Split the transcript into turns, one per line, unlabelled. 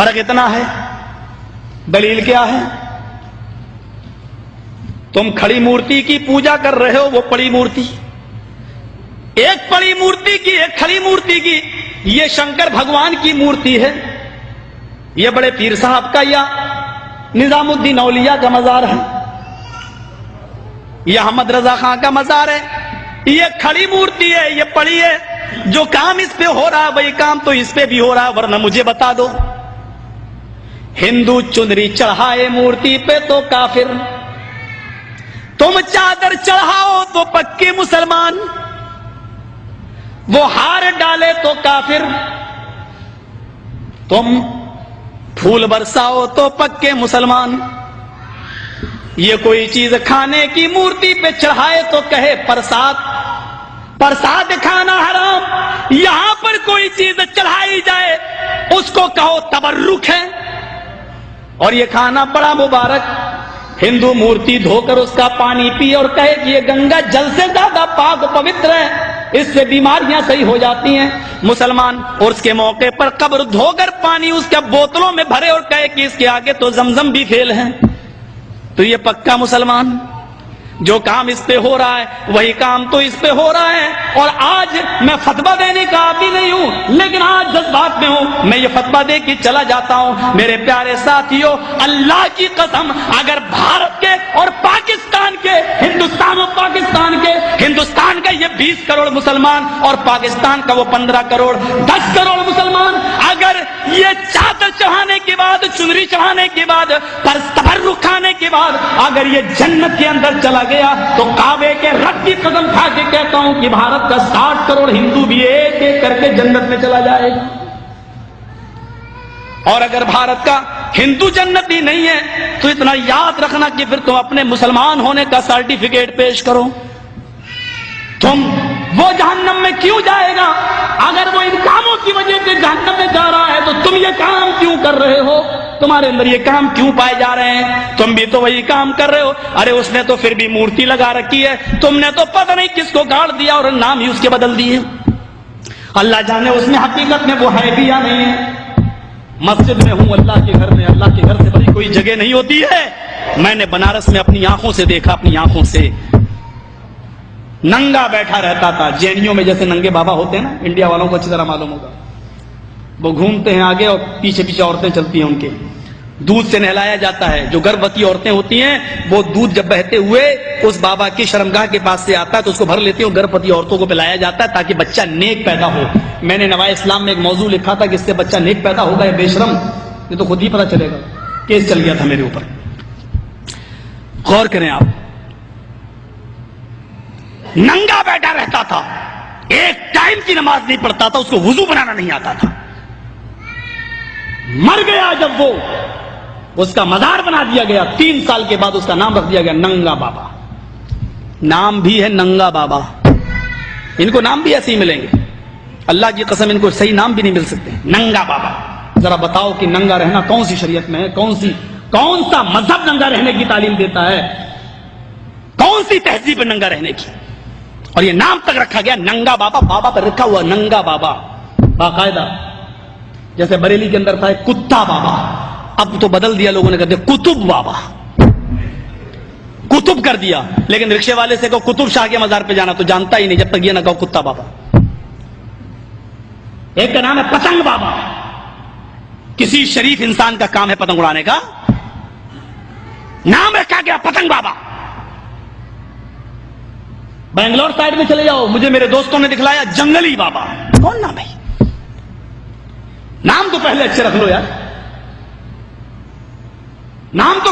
فرق اتنا ہے، دلیل کیا ہے؟ تم کھڑی مورتی کی پوجا کر رہے ہو، وہ پڑی مورتی، ایک پڑی مورتی کی ایک کھڑی مورتی کی، یہ شنکر بھگوان کی مورتی ہے، یہ بڑے پیر صاحب کا یا نظام الدین اولیاء کا مزار ہے، یہ احمد رضا خان کا مزار ہے، یہ کھڑی مورتی ہے، یہ پڑی ہے، جو کام اس پہ ہو رہا ہے وہی کام تو اس پہ بھی ہو رہا ہے، ورنہ مجھے بتا دو، ہندو چنری چڑھائے مورتی پہ تو کافر، تم چادر چڑھاؤ تو پکے مسلمان، وہ ہار ڈالے تو کافر، تم پھول برساؤ تو پکے مسلمان، یہ کوئی چیز کھانے کی مورتی پہ چڑھائے تو کہے پرساد، پرساد کھانا حرام، یہاں پر کوئی چیز چڑھائی جائے اس کو کہو تبرک ہے، اور یہ کھانا بڑا مبارک، ہندو مورتی دھو کر اس کا پانی پیے اور کہے کہ یہ گنگا جل سے زیادہ پاک و پوتر ہے، اس سے بیماریاں صحیح ہو جاتی ہیں، مسلمان اور اس کے موقع پر قبر دھو کر پانی اس کے بوتلوں میں بھرے اور کہے کہ اس کے آگے تو زمزم بھی فیل ہے، تو یہ پکا مسلمان، جو کام اس پہ ہو رہا ہے وہی کام تو اس پہ ہو رہا ہے۔ اور آج میں فتویٰ دینے کا عادی نہیں ہوں، لیکن آج جذبات میں ہوں، میں یہ فتویٰ دے کے چلا جاتا ہوں، میرے پیارے ساتھیوں، اللہ کی قسم، اگر بھارت کے اور پاکستان کے، ہندوستان اور پاکستان کے، ہندوستان کا یہ 20 کروڑ مسلمان اور پاکستان کا وہ 15 کروڑ 10 کروڑ مسلمان، اگر یہ چادر چڑھانے کے بعد، چنری چڑھانے کے بعد، تبرک کھانے کے بعد اگر یہ جنت کے اندر چلا گیا تو کعبے کے رب کی قسم کھا کے کہتا ہوں کہ بھارت کا 60 کروڑ ہندو بھی ایک ایک کر کے جنت میں چلا جائے گا۔ اور اگر بھارت کا ہندو جنتی نہیں ہے تو اتنا یاد رکھنا کہ پھر تم اپنے مسلمان ہونے کا سرٹیفکیٹ پیش کرو، تم وہ جہنم میں کیوں جائے گا؟ اگر وہ ان کاموں کی وجہ سے جہنم میں جا رہا ہے تو تم یہ کام کیوں کر رہے ہو؟ تمہارے اندر یہ کام کیوں پائے جا رہے ہیں؟ تم بھی تو وہی کام کر رہے ہو۔ ارے اس نے تو پھر بھی مورتی لگا رکھی ہے، تم نے تو پتہ نہیں کس کو گاڑ دیا اور نام ہی اس کے بدل دیے، اللہ جانے اس میں حقیقت میں وہ ہے بھی یا نہیں ہے۔ مسجد میں ہوں، اللہ کے گھر میں، اللہ کے گھر سے بڑی کوئی جگہ نہیں ہوتی ہے۔ میں نے بنارس میں اپنی آنکھوں سے دیکھا، اپنی آنکھوں سے، ننگا بیٹھا رہتا تھا، جینیوں میں جیسے ننگے بابا ہوتے ہیں نا، انڈیا والوں کو اچھی طرح معلوم ہوگا، وہ گھومتے ہیں آگے اور پیچھے پیچھے عورتیں چلتی ہیں، ان کے دودھ سے نہلایا جاتا ہے۔ جو گربوتی عورتیں ہوتی ہیں وہ دودھ جب بہتے ہوئے اس بابا کی شرمگاہ کے پاس سے آتا ہے تو اس کو بھر لیتی ہیں، اور گربوتی عورتوں کو پلایا جاتا ہے تاکہ بچہ نیک پیدا ہو۔ میں نے نوائے اسلام میں ایک موضوع لکھا تھا کہ اس سے بچہ نیک پیدا ہوگا یا بے شرم، یہ تو خود ہی پتہ چلے گا، کیس چل گیا تھا میرے اوپر۔ غور کریں آپ، ننگا بیٹھا رہتا تھا، ایک ٹائم کی نماز نہیں پڑھتا تھا، اس کو وضو بنانا نہیں آتا تھا، مر گیا جب وہ، اس کا مزار بنا دیا گیا، 3 سال کے بعد اس کا نام رکھ دیا گیا ننگا بابا۔ نام بھی ہے ننگا بابا، ان کو نام بھی ایسے ہی ملیں گے، اللہ کی قسم ان کو صحیح نام بھی نہیں مل سکتے۔ ننگا بابا، ذرا بتاؤ کہ ننگا رہنا کون سی شریعت میں ہے؟ کون سا مذہب ننگا رہنے کی تعلیم دیتا ہے؟ کون سی تہذیب ہے ننگا رہنے کی؟ اور یہ نام تک رکھا گیا ننگا بابا، بابا پر رکھا ہوا ننگا بابا باقاعدہ، جیسے بریلی کے اندر تھا ایک کتا بابا، اب تو بدل دیا لوگوں نے، کہتے کتب بابا، کتب کر دیا، لیکن رکشے والے سے کہو کتب شاہ کے مزار پہ جانا تو جانتا ہی نہیں جب تک یہ نہ کہو کتا بابا۔ ایک کا نام ہے پتنگ بابا، کسی شریف انسان کا کام ہے پتنگ اڑانے کا، نام رکھا گیا پتنگ بابا۔ بنگلور سائڈ میں چلے جاؤ، مجھے میرے دوستوں نے دکھلایا جنگلی بابا، کون نام ہے؟ نام تو پہلے اچھے رکھ لو یار، نام تو